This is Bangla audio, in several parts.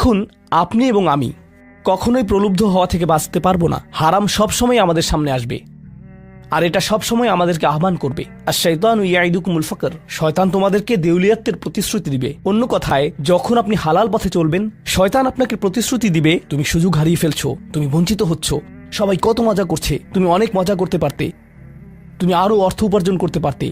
দেখুন, আপনি এবং আমি কখনোই প্রলুব্ধ হওয়া থেকে বাঁচতে পারবো না। হারাম সবসময় আমাদের সামনে আসবে, আর এটা সবসময় আমাদেরকে আহ্বান করবে। আর শাইতানু ইয়াইদুকুমুল ফাকর, শয়তান তোমাদেরকে দেউলিয়াত্বের প্রতিশ্রুতি দিবে। অন্য কথায়, যখন আপনি হালাল পথে চলবেন, শয়তান আপনাকে প্রতিশ্রুতি দিবে তুমি সুযোগ হারিয়ে ফেলছো, তুমি বঞ্চিত হচ্ছ, সবাই কত মজা করছে, তুমি অনেক মজা করতে পারতে, তুমি আরো অর্থ উপার্জন করতে পারতে,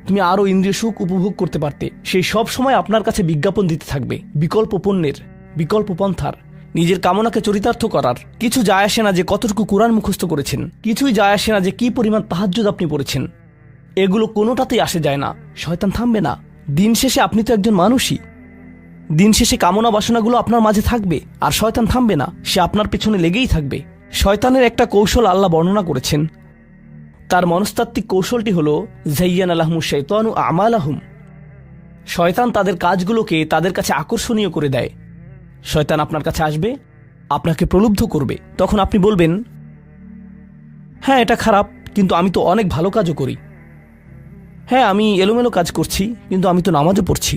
তুমি আরো ইন্দ্রিয় সুখ উপভোগ করতে পারতে। সেই সব সময় আপনার কাছে বিজ্ঞাপন দিতে থাকবে বিকল্প পণ্যের, বিকল্প পন্থার। নিজের কামনাকে চরিতার্থ করার কিছু যায় আসে না যে কতটুকু কোরআন মুখস্থ করেছেন, কিছুই যায় আসে না যে কি পরিমাণ তাহাজ্জুদ আপনি পড়েছেন। এগুলো কোনোটাতেই আসে যায় না। শয়তান থামবে না। দিন শেষে আপনি তো একজন মানুষই। দিন শেষে কামনা বাসনাগুলো আপনার মাঝে থাকবে, আর শয়তান থামবে না, সে আপনার পেছনে লেগেই থাকবে। শয়তানের একটা কৌশল আল্লাহ বর্ণনা করেছেন। তার মনস্তাত্ত্বিক কৌশলটি হল যায়্যানা লাহুমুশ শাইতানু আমালাহুম। শয়তান তাদের কাজগুলোকে তাদের কাছে আকর্ষণীয় করে দেয়। শয়তান আপনার কাছে আসবে, আপনাকে প্রলুব্ধ করবে। তখন আপনি বলবেন, হ্যাঁ এটা খারাপ, কিন্তু আমি তো অনেক ভালো কাজও করি। হ্যাঁ আমি এলোমেলো কাজ করছি, কিন্তু আমি তো নামাজও পড়ছি,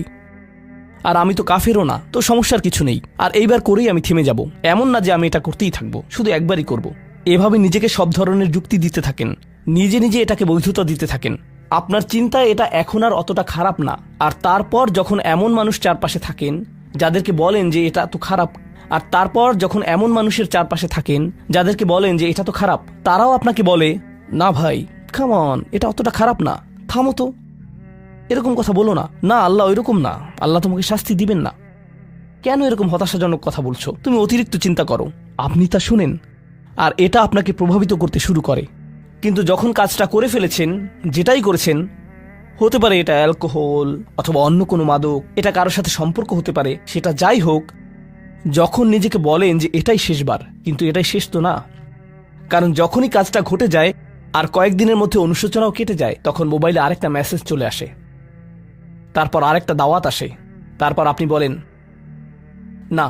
আর আমি তো কাফেরও না, তো সমস্যার কিছু নেই। আর এইবার করেই আমি থেমে যাব। এমন না যে আমি এটা করতেই থাকবো, শুধু একবারই করব। এভাবে নিজেকে সব ধরনের যুক্তি দিতে থাকেন, নিজে নিজে এটাকে বৈধতা দিতে থাকেন। আপনার চিন্তায় এটা এখন আর অতটা খারাপ না। আর তারপর যখন এমন মানুষ চারপাশে থাকেন যাদেরকে বলেন যে এটা তো খারাপ, আর তারপর যখন এমন মানুষের চারপাশে থাকেন যাদেরকে বলেন যে এটা তো খারাপ, তারাও আপনাকে বলে, না ভাই কাম অন, এটা অতটা খারাপ না, থামো তো, এরকম কথা বলো না, না আল্লাহ ওইরকম না, আল্লাহ তোমাকে শাস্তি দিবেন না, কেন এরকম হতাশাজনক কথা বলছো, তুমি অতিরিক্ত চিন্তা করো। আপনি তা শুনেন, আর এটা আপনাকে প্রভাবিত করতে শুরু করে। কিন্তু যখন কাজটা করে ফেলেছেন, যেটাই করেছেন, হতে পারে এটা অ্যালকোহল অথবা অন্য কোনো মাদক, এটা কারোর সাথে সম্পর্ক হতে পারে, সেটা যাই হোক, যখন নিজেকে বলেন যে এটাই শেষবার, কিন্তু এটাই শেষ তো না। কারণ যখনই কাজটা ঘটে যায় আর কয়েকদিনের মধ্যে অনুশোচনাও কেটে যায়, তখন মোবাইলে আরেকটা মেসেজ চলে আসে, তারপর আরেকটা দাওয়াত আসে, তারপর আপনি বলেন না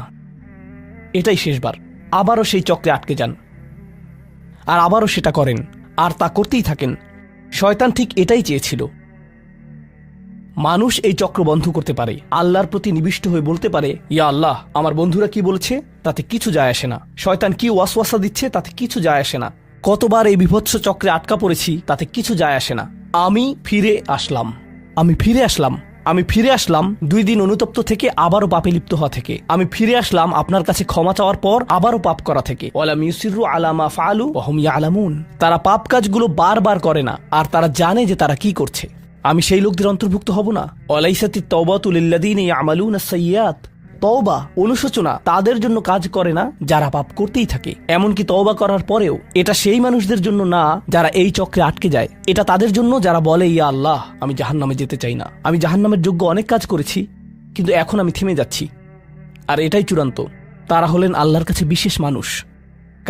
এটাই শেষবার, আবারও সেই চক্রে আটকে যান, আর আবারও সেটা করেন, আর তা করতেই থাকেন। শয়তান ঠিক এটাই চেয়েছিল। মানুষ এই চক্র বন্ধ করতে পারে, আল্লাহর প্রতি নিবিষ্ট হয়ে বলতে পারে, ইয়া আল্লাহ, আমার বন্ধুরা কি বলেছে তাতে কিছু যায় আসে না, শয়তান কি ওয়াসওয়াসা দিচ্ছে তাতে কিছু যায় আসে না, কতবার এই বিভৎস চক্রে আটকা পড়েছি তাতে কিছু যায় আসে না। আমি ফিরে আসলাম, আমি ফিরে আসলাম, আমি ফিরে আসলাম 2 দিন অনুতপ্ত থেকে আবারও পাপে লিপ্ত হওয়া থেকে। আমি ফিরে আসলাম আপনার কাছে ক্ষমা চাওয়ার পর আবারও পাপ করা থেকে। ওয়ালাম ইউসিরু আলা মা ফাআলু ওয়া হুম ইয়ালামুন। তারা পাপ কাজগুলো বারবার করে না, আর তারা জানে যে তারা কি করছে। আমি সেই লোকদের অন্তর্ভুক্ত হব না। ওয়ালাইসাতিত তাওবাতু লিল্লাযিনা ইয়ামালুনা সাইয়্যাত। তওবা, অনুশোচনা তাদের জন্য কাজ করে না যারা পাপ করতেই থাকে। এমনকি তওবা করার পরেও এটা সেই মানুষদের জন্য না যারা এই চক্রে আটকে যায়। এটা তাদের জন্য যারা বলে, ইয়া আল্লাহ, আমি জাহান্নামে যেতে চাই না, আমি জাহান্নামের যোগ্য অনেক কাজ করেছি, কিন্তু এখন আমি থেমে যাচ্ছি। আর এটাই চূড়ান্ত। তারা হলেন আল্লাহর কাছে বিশেষ মানুষ।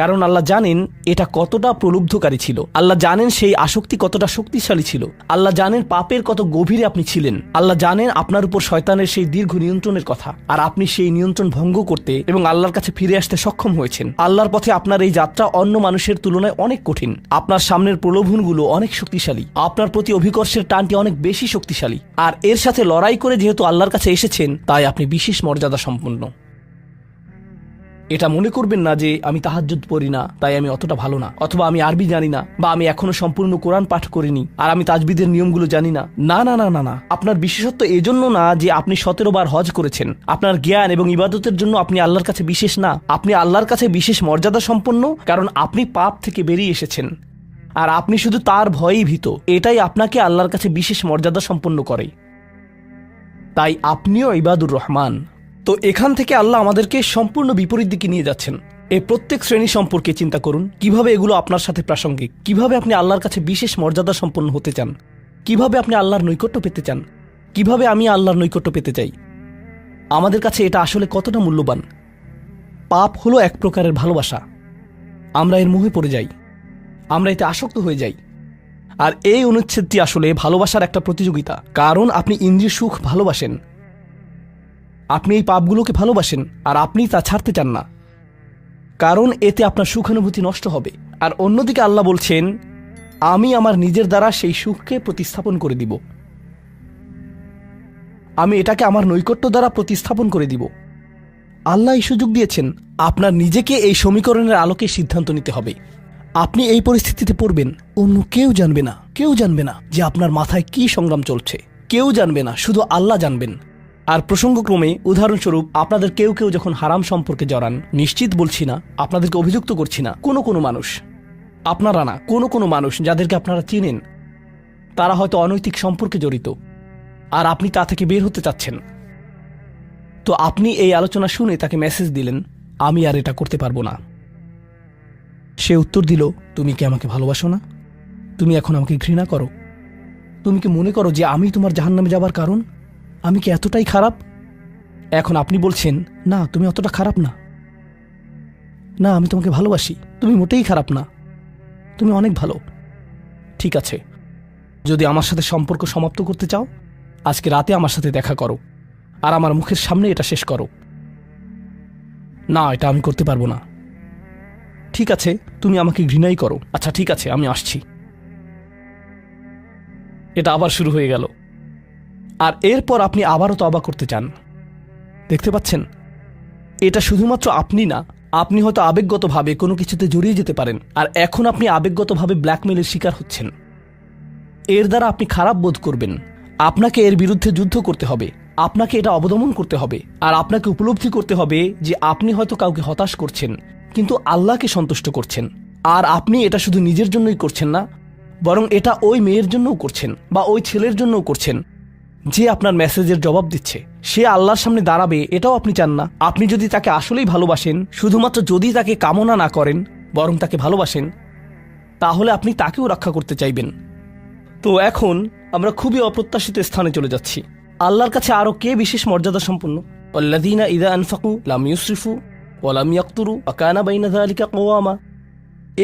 কারণ আল্লাহ জানেন এটা কতটা প্রলুব্ধকারী ছিল, আল্লাহ জানেন সেই আসক্তি কতটা শক্তিশালী ছিল, আল্লাহ জানেন পাপের কত গভীরে আপনি ছিলেন, আল্লাহ জানেন আপনার উপর শয়তানের সেই দীর্ঘ নিয়ন্ত্রণের কথা, আর আপনি সেই নিয়ন্ত্রণ ভঙ্গ করতে এবং আল্লাহর কাছে ফিরে আসতে সক্ষম হয়েছেন। আল্লাহর পথে আপনার এই যাত্রা অন্য মানুষের তুলনায় অনেক কঠিন। আপনার সামনের প্রলোভনগুলো অনেক শক্তিশালী, আপনার প্রতি অভিকর্ষের টানটি অনেক বেশি শক্তিশালী, আর এর সাথে লড়াই করে যেহেতু আল্লাহর কাছে এসেছেন, তাই আপনি বিশেষ মর্যাদা সম্পন্ন। এটা মনে করবেন না যে আমি তাহাজ্জুদ পড়ি না তাই আমি অতটা ভালো না, অথবা আমি আরবি জানি না, বা আমি এখনো সম্পূর্ণ কোরআন পাঠ করিনি, আর আমি তাজবিদের নিয়মগুলো জানি না। না না না না না, আপনার বিশেষত্ব এজন্য না যে আপনি 17 বার হজ করেছেন। আপনার জ্ঞান এবং ইবাদতের জন্য আপনি আল্লাহর কাছে বিশেষ না, আপনি আল্লাহর কাছে বিশেষ মর্যাদা সম্পন্ন, কারণ আপনি পাপ থেকে বেরিয়ে এসেছেন, আর আপনি শুধু তার ভয়েই ভীত। এটাই আপনাকে আল্লাহর কাছে বিশেষ মর্যাদা সম্পন্ন করে। তাই আপনিও ইবাদুর রহমান। তো এখান থেকে আল্লাহ আমাদেরকে সম্পূর্ণ বিপরীত দিকে নিয়ে যাচ্ছেন। এই প্রত্যেক শ্রেণী সম্পর্কে চিন্তা করুন, কিভাবে এগুলো আপনার সাথে প্রাসঙ্গিক, কিভাবে আপনি আল্লাহর কাছে বিশেষ মর্যাদা সম্পন্ন হতে চান, কিভাবে আপনি আল্লাহর নৈকট্য পেতে চান, কিভাবে আমি আল্লাহর নৈকট্য পেতে চাই। আমাদের কাছে এটা আসলে কতটা মূল্যবান। পাপ হলো এক প্রকারের ভালোবাসা। আমরা এর মোহে পড়ে যাই, আমরা এতে আসক্ত হয়ে যাই। আর এই অনুচ্ছেদটি আসলে ভালোবাসার একটা প্রতিযোগিতা। কারণ আপনি ইন্দ্রিয় সুখ ভালোবাসেন, আপনি এই পাপগুলোকে ভালোবাসেন, আর আপনি তা ছাড়তে চান না, কারণ এতে আপনার সুখানুভূতি নষ্ট হবে। আর অন্যদিকে আল্লাহ বলছেন, আমি আমার নিজের দ্বারা সেই সুখকে প্রতিস্থাপন করে দিব, আমি এটাকে আমার নৈকট্য দ্বারা প্রতিস্থাপন করে দিব। আল্লাহ এই সুযোগ দিয়েছেন। আপনার নিজেকে এই সমীকরণের আলোকে সিদ্ধান্ত নিতে হবে। আপনি এই পরিস্থিতিতে পড়বেন, অন্য কেউ জানবে না, কেউ জানবে না যে আপনার মাথায় কি সংগ্রাম চলছে, কেউ জানবে না, শুধু আল্লাহ জানবেন। আর প্রসঙ্গক্রমে উদাহরণস্বরূপ আপনাদের কেউ কেউ যখন হারাম সম্পর্কে জড়ান, নিশ্চিত বলছি না, আপনাদেরকে অভিযুক্ত করছি না, কোনো মানুষ, আপনারা না, কোনো মানুষ যাদেরকে আপনারা চিনেন, তারা হয়তো অনৈতিক সম্পর্কে জড়িত, আর আপনি তা থেকে বের হতে চাচ্ছেন। তো আপনি এই আলোচনা শুনে তাকে মেসেজ দিলেন, আমি আর এটা করতে পারবো না। সে উত্তর দিল, তুমি কি আমাকে ভালোবাসো না? তুমি এখন আমাকে ঘৃণা করো? তুমি কি মনে করো যে আমি তোমার জাহান্নামে যাবার কারণ? আমি কি এতটাই খারাপ? এখন আপনি বলছেন, না তুমি অতটা খারাপ না, না আমি তোমাকে ভালোবাসি, তুমি মোটেই খারাপ না, তুমি অনেক ভালো। ঠিক আছে, যদি আমার সাথে সম্পর্ক সমাপ্ত করতে চাও, আজকে রাতে আমার সাথে দেখা করো, আর আমার মুখের সামনে এটা শেষ করো। না, এটা আমি করতে পারবো না। ঠিক আছে, তুমি আমাকে ঘৃণাই করো, আচ্ছা ঠিক আছে, আমি আসছি। এটা আবার শুরু হয়ে গেল, আর এরপর আপনি আবারও তওবা করতে চান। দেখতে পাচ্ছেন, এটা শুধুমাত্র আপনি না, আপনি হয়তো আবেগগতভাবে কোনো কিছুতে জড়িয়ে যেতে পারেন, আর এখন আপনি আবেগগতভাবে ব্ল্যাকমেইলের শিকার হচ্ছেন। এর দ্বারা আপনি খারাপ বোধ করবেন। আপনাকে এর বিরুদ্ধে যুদ্ধ করতে হবে, আপনাকে এটা অবদমন করতে হবে, আর আপনাকে উপলব্ধি করতে হবে যে আপনি হয়তো কাউকে হতাশ করছেন, কিন্তু আল্লাহকে সন্তুষ্ট করছেন। আর আপনি এটা শুধু নিজের জন্যই করছেন না, বরং এটা ওই মেয়ের জন্যও করছেন, বা ওই ছেলের জন্যও করছেন যে আপনার মেসেজের জবাব দিচ্ছে। সে আল্লাহর সামনে দাঁড়াবে এটাও আপনি চান না। আপনি যদি তাকে আসলেই ভালোবাসেন, শুধুমাত্র যদি তাকে কামনা না করেন, বরং তাকে ভালোবাসেন, তাহলে আপনি তাকেও রক্ষা করতে চাইবেন। তো এখন আমরা খুবই অপ্রত্যাশিত স্থানে চলে যাচ্ছি। আল্লাহর কাছে আরও কে বিশেষ মর্যাদা সম্পন্ন? আল্লাযীনা ইযা আনফাকু লাম ইউসরিফু ওয়া লাম ইয়াকতুরু ওয়া কানা বাইনা যালিকা কওয়ামা।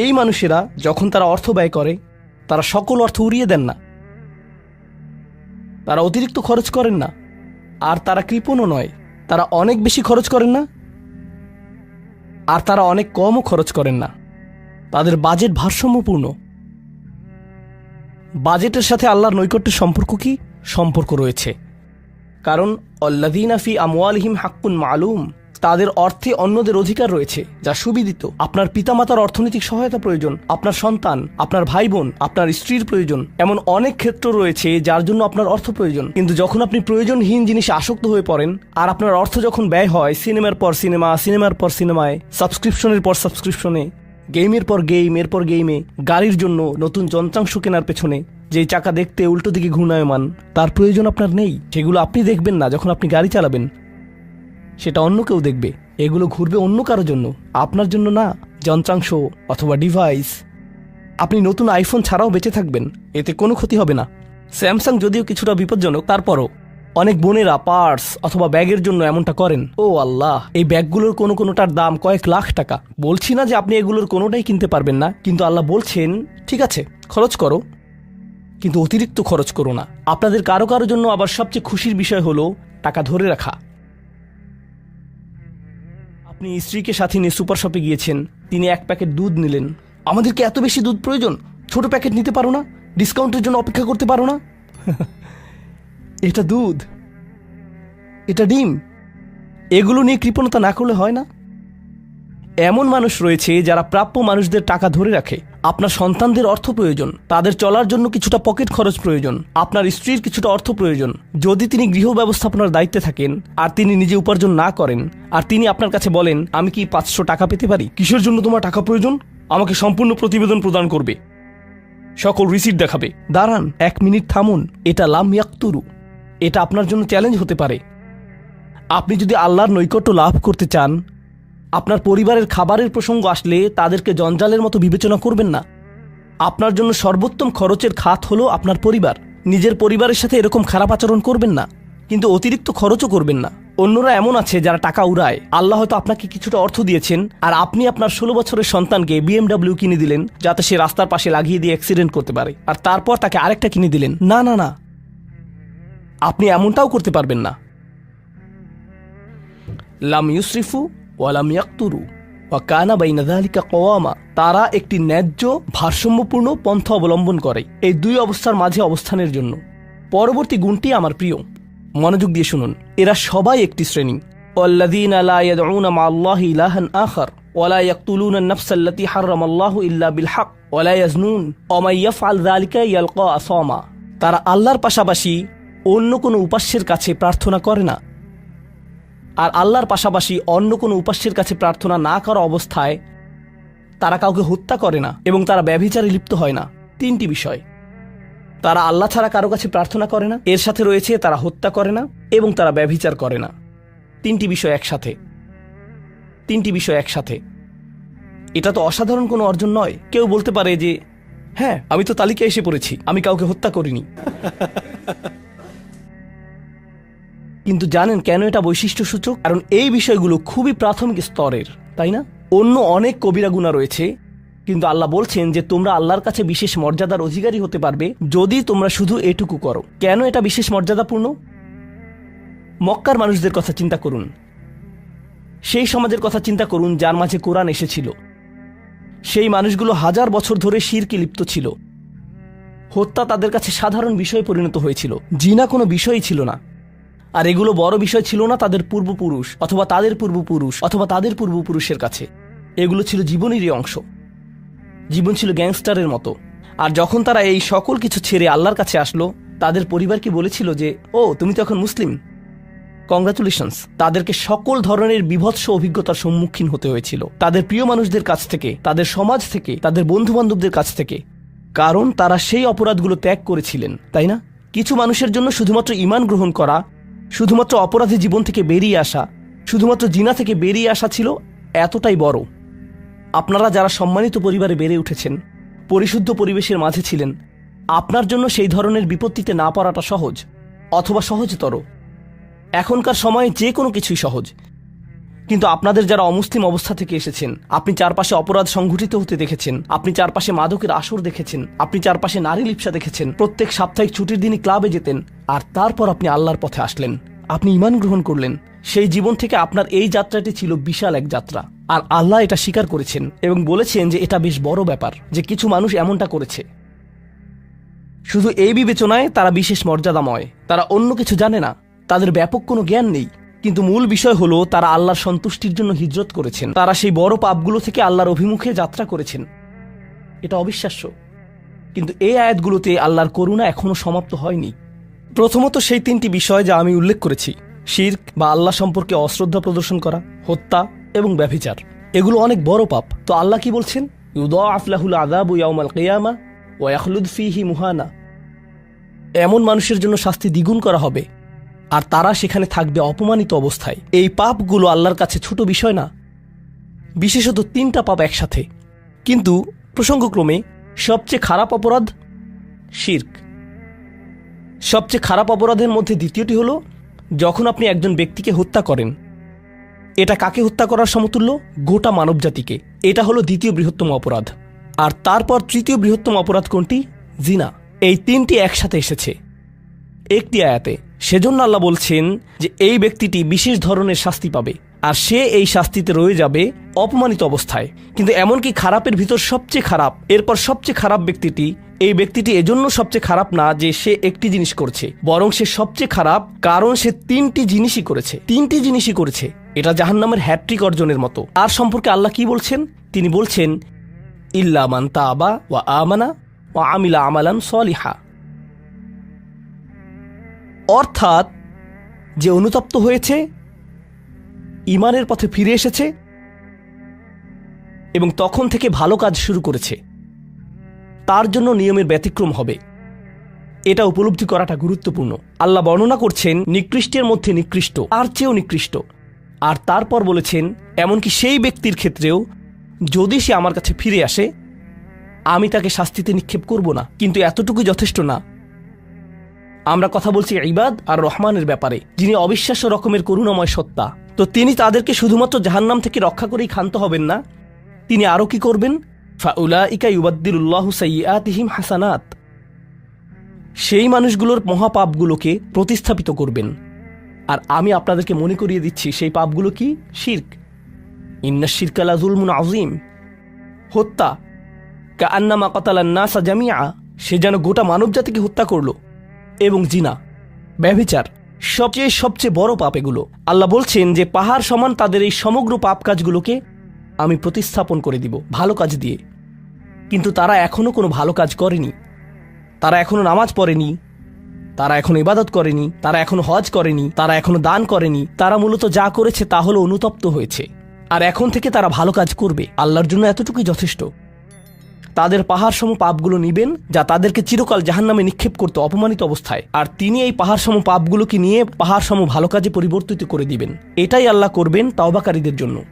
এই মানুষেরা যখন তারা অর্থ ব্যয় করে, তারা সকল অর্থ উড়িয়ে দেন না, তারা অতিরিক্ত খরচ করেন না, আর তারা কৃপণও নয়। তারা অনেক বেশি খরচ করেন না, আর তারা অনেক কমও খরচ করেন না। তাদের বাজেট ভারসাম্যপূর্ণ। বাজেটের সাথে আল্লাহর নৈকট্যের সম্পর্ক কি? সম্পর্ক রয়েছে, কারণ আল্লাযীনা ফি আমওয়ালিহিম হাক্কুন মালুম, তাদের অর্থে অন্যদের অধিকার রয়েছে যা সুবিদিত। আপনার পিতামাতার অর্থনৈতিক সহায়তা প্রয়োজন, আপনার সন্তান, আপনার ভাই বোন, আপনার স্ত্রীর প্রয়োজন, এমন অনেক ক্ষেত্র রয়েছে যার জন্য আপনার অর্থ প্রয়োজন। কিন্তু যখন আপনি প্রয়োজনহীন জিনিসে আসক্ত হয়ে পড়েন, আর আপনার অর্থ যখন ব্যয় হয় সিনেমার পর সিনেমা, সিনেমার পর সিনেমায়, সাবস্ক্রিপশনের পর সাবস্ক্রিপশনে, গেমের পর গেম, এরপর গেমে, গাড়ির জন্য নতুন যন্ত্রাংশ কেনার পেছনে, যেই চাকা দেখতে উল্টো দিকে ঘূর্ণায়মান, তার প্রয়োজন আপনার নেই। সেগুলো আপনি দেখবেন না যখন আপনি গাড়ি চালাবেন, সেটা অন্য কেউ দেখবে। এগুলো ঘুরবে অন্য কারো জন্য, আপনার জন্য না। যন্ত্রাংশ অথবা ডিভাইস। আপনি নতুন আইফোন ছাড়াও বেঁচে থাকবেন, এতে কোনো ক্ষতি হবে না। স্যামসাং যদিও কিছুটা বিপজ্জনক, তারপরও অনেক বোনেরা পার্স অথবা ব্যাগের জন্য এমনটা করেন। ও আল্লাহ, এই ব্যাগগুলোর কোনোটার দাম কয়েক লাখ টাকা। বলছি না যে আপনি এগুলোর কোনোটাই কিনতে পারবেন না, কিন্তু আল্লাহ বলছেন ঠিক আছে খরচ করো, কিন্তু অতিরিক্ত খরচ করো না। আপনাদের কারো কারো জন্য আবার সবচেয়ে খুশির বিষয় হলো টাকা ধরে রাখা। আপনি স্ত্রীকে সাথে নিয়ে সুপার শপে গিয়েছেন, তিনি এক প্যাকেট দুধ নিলেন। আমাদেরকে এত বেশি দুধ প্রয়োজন, ছোট প্যাকেট নিতে পারো না? ডিসকাউন্টের জন্য অপেক্ষা করতে পারো না? এটা দুধ, এটা ডিম, এগুলো নিয়ে কৃপণতা না করলে হয় না? এমন মানুষ রয়েছে যারা প্রাপ্য মানুষদের টাকা ধরে রাখে। আপনার সন্তানদের অর্থ প্রয়োজন, তাদের চলার জন্য কিছুটা পকেট খরচ প্রয়োজন, আপনার স্ত্রীর কিছুটা অর্থ প্রয়োজন। যদি তিনি গৃহ ব্যবস্থাপনার দায়িত্বে থাকেন আর তিনি নিজে উপার্জন না করেন, আর তিনি আপনার কাছে বলেন আমি কি 500 টাকা পেতে পারি? কিসের জন্য তোমার টাকা প্রয়োজন? আমাকে সম্পূর্ণ প্রতিবেদন প্রদান করবে, সকল রিসিট দেখাবে। দাঁড়ান, 1 মিনিট থামুন। এটা লাম ইয়াকতুরু, এটা আপনার জন্য চ্যালেঞ্জ হতে পারে। আপনি যদি আল্লাহর নৈকট্য লাভ করতে চান, আপনার পরিবারের খাবারের প্রসঙ্গ আসলে তাদেরকে জঞ্জালের মতো বিবেচনা করবেন না। আপনার জন্য সর্বোত্তম খরচের খাত হলো আপনার পরিবার। নিজের পরিবারের সাথে এরকম খারাপ আচরণ করবেন না, কিন্তু অতিরিক্ত খরচও করবেন না। অন্যরা এমন আছে যারা টাকা উড়ায়। আল্লাহ হয়তো আপনাকে কিছুটা অর্থ দিয়েছেন, আর আপনি আপনার 16 বছরের সন্তানকে BMW কিনে দিলেন যাতে সে রাস্তার পাশে লাগিয়ে দিয়ে অ্যাক্সিডেন্ট করতে পারে, আর তারপর তাকে আরেকটা কিনে দিলেন। না না না, আপনি এমনটাও করতে পারবেন না। লাম ইউসরিফু ওয়া লাম ইয়াকতুরু ওয়া কানা বাইনা যালিকা কওয়ামা। তারা একটি ন্যায্য ভারসাম্যপূর্ণ পন্থা অবলম্বন করে এই দুই অবস্থার মাঝে অবস্থানের জন্য। পরবর্তী গুণটি আমার প্রিয়, মনোযোগ দিয়ে শুনুন। এরা সবাই একটি শ্রেণী, ওয়াল্লাযীনা লা ইয়াদউনা মা'আল্লাহি ইলাহান আখার ওয়া লা ইয়াকতুলুনা আন-নাফসা আল্লাতী হারামাল্লাহু ইল্লা বিল হক ওয়া লা ইয়াজনুন ওয়া মান ইয়াফআল যালিকা ইয়ালকা আসামা। তারা আল্লাহর পাশাপাশি অন্য কোনো উপাস্যের কাছে প্রার্থনা করে না, আর আল্লাহর পাশাপাশি অন্য কোনো উপাস্যের কাছে প্রার্থনা না করা অবস্থায় তারা কাউকে হত্যা করে না এবং তারা ব্যভিচারে লিপ্ত হয় না। তিনটি বিষয়, তারা আল্লাহ ছাড়া কারো কাছে প্রার্থনা করে না, এর সাথে রয়েছে তারা হত্যা করে না এবং তারা ব্যভিচার করে না। তিনটি বিষয় একসাথে। এটা তো অসাধারণ কোনো অর্জন নয়। কেউ বলতে পারে যে হ্যাঁ, আমি তো তালিকায় এসে পড়েছি, আমি কাউকে হত্যা করিনি। কিন্তু জানেন কেন এটা বৈশিষ্ট্যসূচক? কারণ এই বিষয়গুলো খুবই প্রাথমিক স্তরের, তাই না? অন্য অনেক কবিরা গুনাহ রয়েছে, কিন্তু আল্লাহ বলছেন যে তোমরা আল্লাহর কাছে বিশেষ মর্যাদার অধিকারী হতে পারবে যদি তোমরা শুধু এটুকু করো। কেন এটা বিশেষ মর্যাদাপূর্ণ? মক্কার মানুষদের কথা চিন্তা করুন, সেই সমাজের কথা চিন্তা করুন যার মাঝে কোরআন এসেছিল। সেই মানুষগুলো হাজার বছর ধরে শিরকে লিপ্ত ছিল। হত্যা তাদের কাছে সাধারণ বিষয়ে পরিণত হয়েছিল, জিনা কোনো বিষয়ই ছিল না। আর এগুলো বড় বিষয় ছিল না তাদের পূর্বপুরুষ অথবা তাদের পূর্বপুরুষ অথবা তাদের পূর্বপুরুষের কাছে। এগুলো ছিল জীবনেরই অংশ। জীবন ছিল গ্যাংস্টারের মতো। আর যখন তারা এই সকল কিছু ছেড়ে আল্লাহর কাছে আসলো, তাদের পরিবার কি বলেছিল যে ও তুমি তো এখন মুসলিম, কংগ্রাচুলেশনস। তাদেরকে সকল ধরনের বিভৎস অভিজ্ঞতার সম্মুখীন হতে হয়েছিল, তাদের প্রিয় মানুষদের কাছ থেকে, তাদের সমাজ থেকে, তাদের বন্ধু বান্ধবদের কাছ থেকে, কারণ তারা সেই অপরাধগুলো ত্যাগ করেছিলেন, তাই না? কিছু মানুষের জন্য শুধুমাত্র ঈমান গ্রহণ করা, শুধুমাত্র অপরাধী জীবন থেকে বেরিয়ে আসা, শুধুমাত্র জিনা থেকে বেরিয়ে আসা ছিল এতটাই বড়। আপনারা যারা সম্মানিত পরিবারে বেড়ে উঠেছেন, পরিশুদ্ধ পরিবেশের মাঝে ছিলেন, আপনার জন্য সেই ধরনের বিপত্তিতে না পড়াটা সহজ অথবা সহজতর। এখনকার সময়ে যে কোনো কিছুই সহজ, কিন্তু আপনাদের যারা অমুসলিম অবস্থা থেকে এসেছেন, আপনি চারপাশে অপরাধ সংঘটিত হতে দেখেছেন, আপনি চারপাশে মাদকের আসর দেখেছেন, আপনি চারপাশে নারী লিপ্সা দেখেছেন, প্রত্যেক সাপ্তাহিক ছুটির দিনই ক্লাবে যেতেন, আর তারপর আপনি আল্লাহর পথে আসলেন, আপনি ঈমান গ্রহণ করলেন। সেই জীবন থেকে আপনার এই যাত্রাটি ছিল বিশাল এক যাত্রা, আর আল্লাহ এটা স্বীকার করেছেন এবং বলেছেন যে এটা বেশ বড় ব্যাপার যে কিছু মানুষ এমনটা করেছে। শুধু এই বিবেচনায় তারা বিশেষ মর্যাদাময়, তারা অন্য কিছু জানে না, তাদের ব্যাপক কোনো জ্ঞান নেই, কিন্তু মূল বিষয় হলো তারা আল্লাহর সন্তুষ্টির জন্য হিজরত করেছেন, তারা সেই বড় পাপগুলো থেকে আল্লাহর অভিমুখে যাত্রা করেছেন। এটা অবিশ্বাস্য। কিন্তু এই আয়াতগুলোতে আল্লাহর করুণা এখনো সমাপ্ত হয়নি। প্রথমত সেই তিনটি বিষয় যা আমি উল্লেখ করেছি, শিরক বা আল্লাহ সম্পর্কে অশ্রদ্ধা প্রদর্শন করা, হত্যা এবং ব্যভিচার, এগুলো অনেক বড় পাপ। তো আল্লাহ কি বলছেন? ইউদাআফ লাহুল আযাবু ইয়াউমাল কিয়ামা ওয়া ইয়াখলুদ ফীহি মুহানা। এমন মানুষের জন্য শাস্তি দ্বিগুণ করা হবে আর তারা সেখানে থাকবে অপমানিত অবস্থায়। এই পাপগুলো আল্লাহর কাছে ছোট বিষয় না, বিশেষত তিনটা পাপ একসাথে। কিন্তু প্রসঙ্গক্রমে সবচেয়ে খারাপ অপরাধ শিরক। সবচেয়ে খারাপ অপরাধের মধ্যে দ্বিতীয়টি হলো যখন আপনি একজন ব্যক্তিকে হত্যা করেন। এটা কাকে হত্যা করার সমতুল্য? গোটা মানবজাতিকে। এটা হলো দ্বিতীয় বৃহত্তম অপরাধ। আর তারপর তৃতীয় বৃহত্তম অপরাধ কোনটি? জিনা। এই তিনটি একসাথে এসেছে একটি আয়াতে। সেজন্য আল্লাহ বলছেন যে এই ব্যক্তিটি বিশেষ ধরনের শাস্তি পাবে, আর সে এই শাস্তিতে রয়ে যাবে অপমানিত অবস্থায়। কিন্তু এমনকি খারাপের ভিতর সবচেয়ে খারাপ, এরপর সবচেয়ে খারাপ ব্যক্তিটি, এই ব্যক্তিটি এজন্য সবচেয়ে খারাপ না যে সে একটি জিনিস করছে, বরং সে সবচেয়ে খারাপ কারণ সে তিনটি জিনিসই করেছে। এটা জাহান্নামের হ্যাট্রিক অর্জনের মতো। আর সম্পর্কে আল্লাহ কি বলছেন? তিনি বলছেন ইল্লা মান তাবা ওয়া আমানা ওয়া আমিলা আমালান সলিহা। অর্থাৎ যে অনুতপ্ত হয়েছে, ঈমানের পথে ফিরে এসেছে এবং তখন থেকে ভালো কাজ শুরু করেছে, তার জন্য নিয়মের ব্যতিক্রম হবে। এটা উপলব্ধি করাটা গুরুত্বপূর্ণ। আল্লাহ বর্ণনা করছেন নিকৃষ্টের মধ্যে নিকৃষ্ট, আর চেয়েও নিকৃষ্ট। আর তারপর বলেছেন এমনকি সেই ব্যক্তির ক্ষেত্রেও যদি সে আমার কাছে ফিরে আসে, আমি তাকে শাস্তিতে নিক্ষেপ করব না। কিন্তু এতটুকু যথেষ্ট না। আমরা কথা বলছি ইবাদ আর রহমানের ব্যাপারে, যিনি অবিশ্বাস্য রকমের করুণাময় সত্তা। তো তিনি তাদেরকে শুধুমাত্র জাহান্নাম থেকে রক্ষা করেই ক্ষান্ত হবেন না, তিনি আরও কি করবেন? ফাউলাইকা ইউবাদদিলুল্লাহু সাইয়্যাতিহিম হাসানাত। সেই মানুষগুলোর মহাপাপগুলোকে প্রতিস্থাপিত করবেন। আর আমি আপনাদেরকে মনে করিয়ে দিচ্ছি সেই পাপগুলো কি? শিরক। ইন্নাশ শিরকা লাযুলমুন আযীম। হত্যা, কাআন্নামা কাতালান নাসা জামিআ, সে যেন গোটা মানবজাতিকে হত্যা করলো। এবং জিনা, ব্যভিচার, সবচেয়ে সবচেয়ে বড় পাপ এগুলো। আল্লাহ বলছেন যে পাহাড় সমান তাদের এই সমগ্র পাপ কাজগুলোকে আমি প্রতিস্থাপন করে দিব ভালো কাজ দিয়ে। কিন্তু তারা এখনো কোনো ভালো কাজ করেনি, তারা এখনো নামাজ পড়েনি, তারা এখনো ইবাদত করেনি, তারা এখনো হজ করেনি, তারা এখনো দান করেনি। তারা মূলত যা করেছে তা হলো অনুতপ্ত হয়েছে। আর এখন থেকে তারা ভালো কাজ করবে, আল্লাহর জন্য এতটুকুই যথেষ্ট। তাদের পাহাড় সম পাপগুলো নিবেন, যা তাদেরকে চিরকাল জাহান্নামে নিক্ষেপ করতে অপমানিত অবস্থায়, আর তিনি এই পাহাড় সম পাপগুলোকে নিয়ে পাহাড় সম ভালো কাজে পরিবর্তিত করে দিবেন। এটাই আল্লাহ করবেন তাওবাকারীদের জন্য।